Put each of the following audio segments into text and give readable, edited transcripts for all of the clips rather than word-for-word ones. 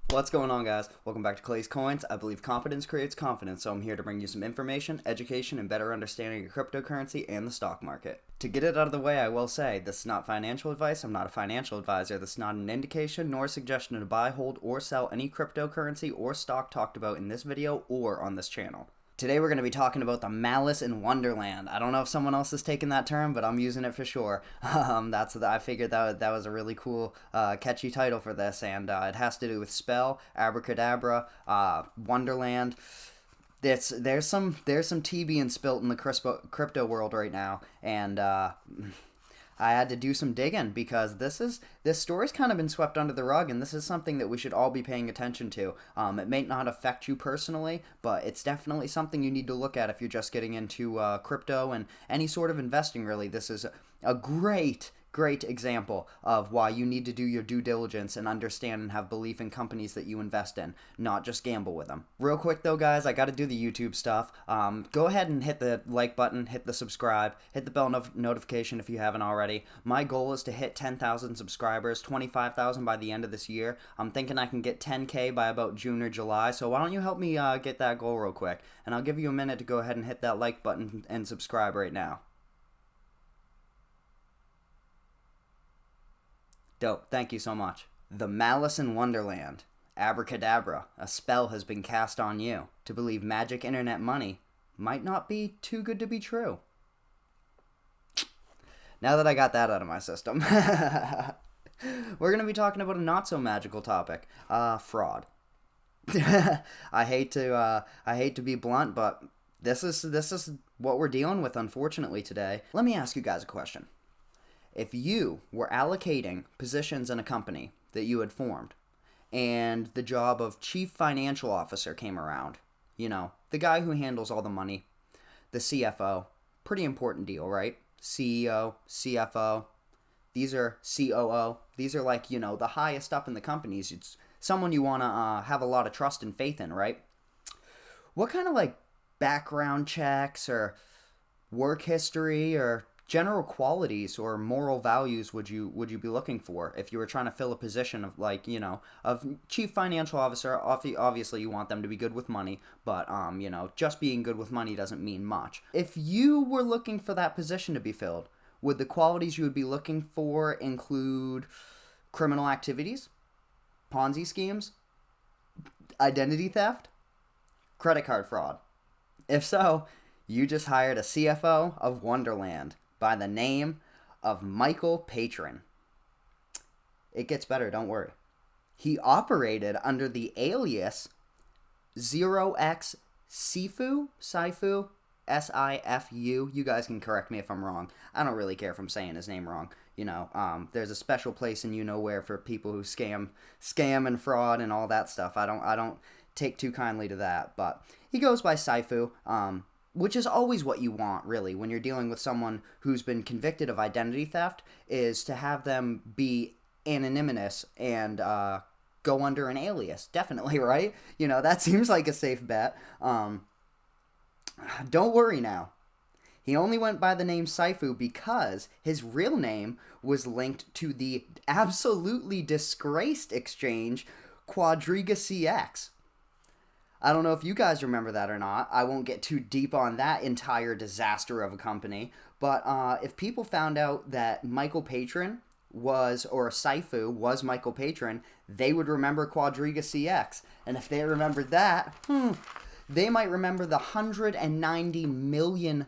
What's going on, guys? Welcome back to Clay'sCoins. I believe competence creates confidence, so I'm here to bring you some information, education, and better understanding of cryptocurrency and the stock market. To get it out of the way, I will say, this is not financial advice. I'm not a financial advisor. This is not an indication nor a suggestion to buy, hold, or sell any cryptocurrency or stock talked about in this video or on this channel. Today we're going to be talking about the Malice in Wonderland. I don't know if someone else has taken that term, but I'm using it for sure. I figured that was a really cool, catchy title for this, and it has to do with Spell, Abracadabra, Wonderland. There's some tea being spilt in the crypto world right now, and I had to do some digging because this story's kind of been swept under the rug, and this is something that we should all be paying attention to. It may not affect you personally, but it's definitely something you need to look at if you're just getting into crypto and any sort of investing, really. This is a great example of why you need to do your due diligence and understand and have belief in companies that you invest in, not just gamble with them. Real quick though, guys, I got to do the YouTube stuff. Go ahead and hit the like button, hit the subscribe, hit the bell notification if you haven't already. My goal is to hit 10,000 subscribers, 25,000 by the end of this year. I'm thinking I can get 10K by about June or July, so why don't you help me get that goal real quick? And I'll give you a minute to go ahead and hit that like button and subscribe right now. Dope. Thank you so much. The Malice in Wonderland. Abracadabra. A spell has been cast on you to believe magic internet money might not be too good to be true. Now that I got that out of my system, we're going to be talking about a not so magical topic, fraud. I hate to be blunt, but this is what we're dealing with, unfortunately, today. Let me ask you guys a question. If you were allocating positions in a company that you had formed and the job of chief financial officer came around, you know, the guy who handles all the money, the CFO, pretty important deal, right? CEO, CFO, these are COO, these are like, you know, the highest up in the companies. It's someone you want to have a lot of trust and faith in, right? What kind of like background checks or work history or general qualities or moral values would you be looking for if you were trying to fill a position of, like, you know, of chief financial officer? Obviously you want them to be good with money, but you know, just being good with money doesn't mean much. If you were looking for that position to be filled, would the qualities you would be looking for include criminal activities, Ponzi schemes, identity theft, credit card fraud? If so, you just hired a CFO of Wonderland by the name of Michael Patryn. It gets better, don't worry. He operated under the alias 0X-Sifu, Sifu, S-I-F-U. You guys can correct me if I'm wrong. I don't really care if I'm saying his name wrong. You know, there's a special place in you-know-where for people who scam and fraud and all that stuff. I don't take too kindly to that, but he goes by Sifu, which is always what you want, really, when you're dealing with someone who's been convicted of identity theft, is to have them be anonymous and go under an alias. Definitely, right? You know, that seems like a safe bet. Don't worry now. He only went by the name Sifu because his real name was linked to the absolutely disgraced exchange QuadrigaCX. I don't know if you guys remember that or not. I won't get too deep on that entire disaster of a company. But if people found out that Michael Patryn was, or Sifu was Michael Patryn, they would remember QuadrigaCX. And if they remembered that, they might remember the $190 million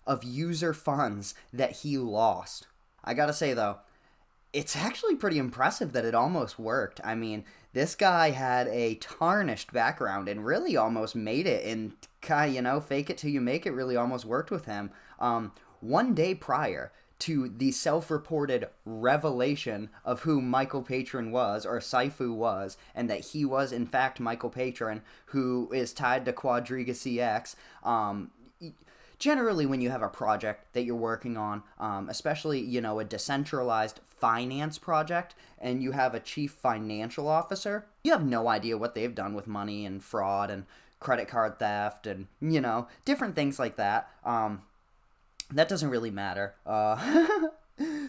of user funds that he lost. I gotta say, though, it's actually pretty impressive that it almost worked. I mean, this guy had a tarnished background and really almost made it, and, you know, fake it till you make it really almost worked with him. One day prior to the self-reported revelation of who Michael Patryn was, or Sifu was, and that he was in fact Michael Patryn, who is tied to QuadrigaCX, generally when you have a project that you're working on, especially, you know, a decentralized finance project, and you have a chief financial officer, you have no idea what they've done with money and fraud and credit card theft and, you know, different things like that. That doesn't really matter.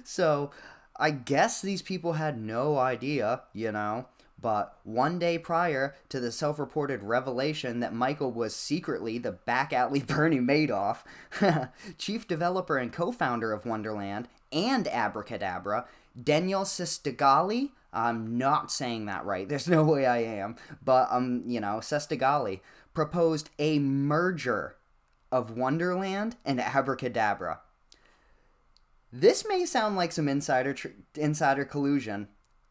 So I guess these people had no idea, you know, But one day prior to the self-reported revelation that Michael was secretly the back alley Bernie Madoff, chief developer and co-founder of Wonderland and Abracadabra, Daniel Sestigali, I'm not saying that right, there's no way I am, but, Sestigali, proposed a merger of Wonderland and Abracadabra. This may sound like some insider collusion,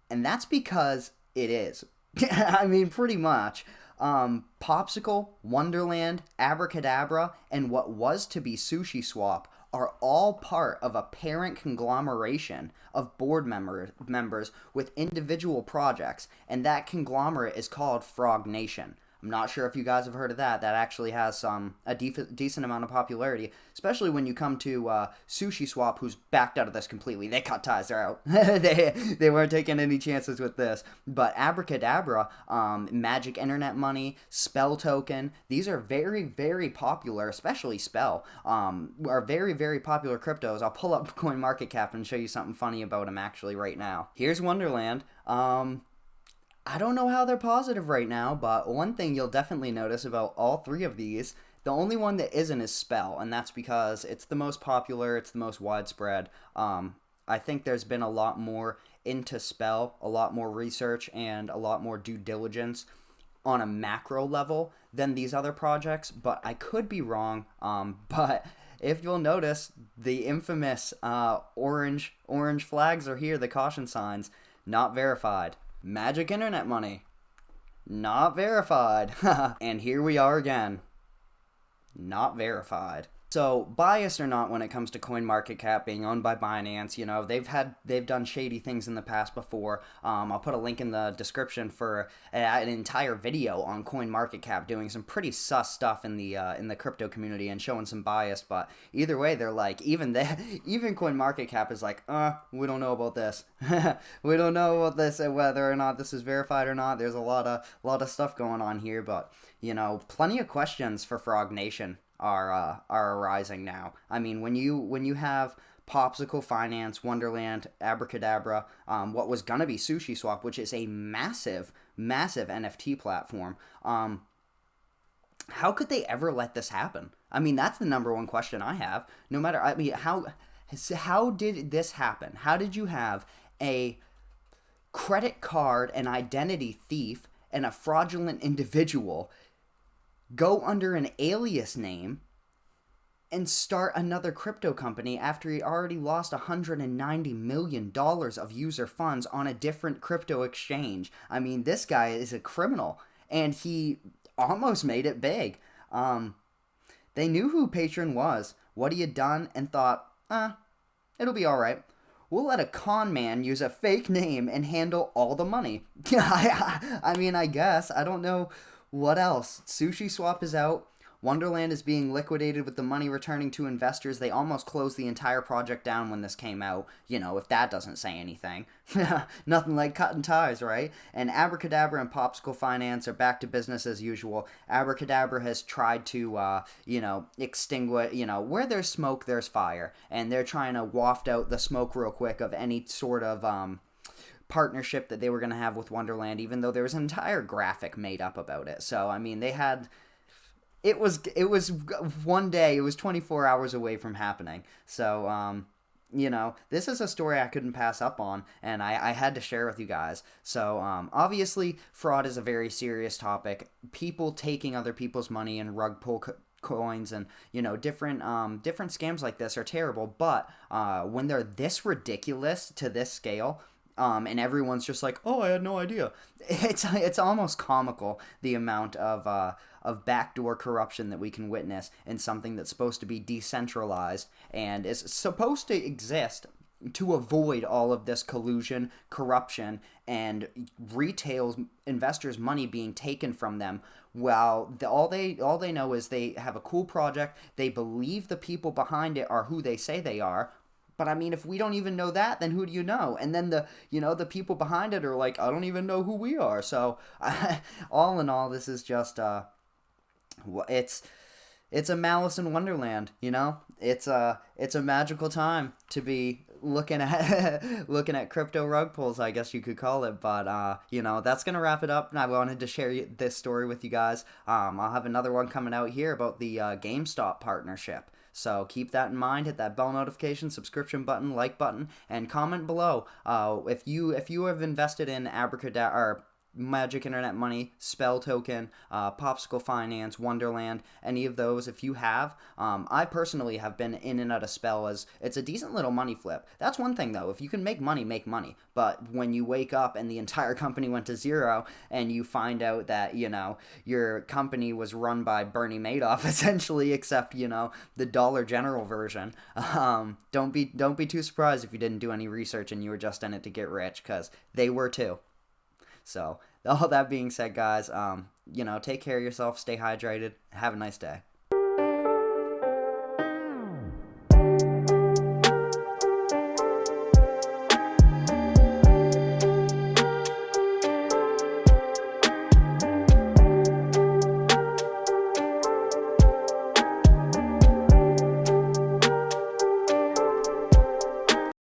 and that's because it is. I mean, pretty much. Popsicle, Wonderland, Abracadabra, and what was to be Sushi Swap are all part of a parent conglomeration of board members with individual projects, and that conglomerate is called Frog Nation. I'm not sure if you guys have heard of that. That actually has a decent amount of popularity, especially when you come to Sushi Swap, who's backed out of this completely. They cut ties. They're out. they weren't taking any chances with this. But Abracadabra, Magic Internet Money, Spell Token, these are very, very popular, especially Spell, are very, very popular cryptos. I'll pull up CoinMarketCap and show you something funny about them actually right now. Here's Wonderland. I don't know how they're positive right now, but one thing you'll definitely notice about all three of these, the only one that isn't is Spell, and that's because it's the most popular, it's the most widespread. I think there's been a lot more into Spell, a lot more research, and a lot more due diligence on a macro level than these other projects, but I could be wrong. But if you'll notice, the infamous orange flags are here, the caution signs, not verified. Magic Internet Money, not verified. And here we are again, not verified. So, biased or not when it comes to CoinMarketCap being owned by Binance, they've done shady things in the past before. I'll put a link in the description for an entire video on CoinMarketCap doing some pretty sus stuff in the crypto community and showing some bias. But either way, they're like, even CoinMarketCap is like, we don't know about this. We don't know about this, whether or not this is verified or not. There's a lot of stuff going on here, but plenty of questions for Frog Nation are arising now. I mean, when you have Popsicle Finance, Wonderland, Abracadabra, what was gonna be Sushi Swap, which is a massive NFT platform, how could they ever let this happen? I mean, that's the number one question I have. No matter, I mean, how did this happen? How did you have a credit card and identity thief and a fraudulent individual go under an alias name and start another crypto company after he already lost $190 million of user funds on a different crypto exchange? I mean, this guy is a criminal, and he almost made it big. They knew who Patryn was, what he had done, and thought, it'll be all right. We'll let a con man use a fake name and handle all the money. I mean, I guess. I don't know what else. Sushi Swap is out. Wonderland is being liquidated with the money returning to investors. They almost closed the entire project down when this came out. If that doesn't say anything. Nothing like cutting ties, right? And Abracadabra and Popsicle Finance are back to business as usual. Abracadabra has tried to, extinguish, where there's smoke, there's fire. And they're trying to waft out the smoke real quick of any sort of, partnership that they were going to have with Wonderland, even though there was an entire graphic made up about it. So, I mean, it was one day, it was 24 hours away from happening. So, this is a story I couldn't pass up on, and I had to share with you guys. So, obviously, fraud is a very serious topic. People taking other people's money and rug pull coins and, different scams like this are terrible. But when they're this ridiculous to this scale, and everyone's just like, oh, I had no idea. It's almost comical, the amount of backdoor corruption that we can witness in something that's supposed to be decentralized and is supposed to exist to avoid all of this collusion, corruption, and retail investors' money being taken from them. Well, all they know is they have a cool project. They believe the people behind it are who they say they are. But I mean, if we don't even know that, then who do you know? And then the people behind it are like, I don't even know who we are. So, all in all, this is just it's a Malice in Wonderland. It's a magical time to be looking at looking at crypto rug pulls, I guess you could call it. But that's gonna wrap it up. And I wanted to share this story with you guys. I'll have another one coming out here about the GameStop partnership. So keep that in mind. Hit that bell notification, subscription button, like button, and comment below. If you have invested in Abracadabra or Magic Internet Money, Spell Token, Popsicle Finance, Wonderland, any of those, if you have, I personally have been in and out of Spell as it's a decent little money flip. That's one thing though, if you can make money, make money. But when you wake up and the entire company went to zero and you find out that, your company was run by Bernie Madoff essentially, except, the Dollar General version, don't be too surprised if you didn't do any research and you were just in it to get rich, because they were too. So, all that being said, guys, take care of yourself, stay hydrated, have a nice day.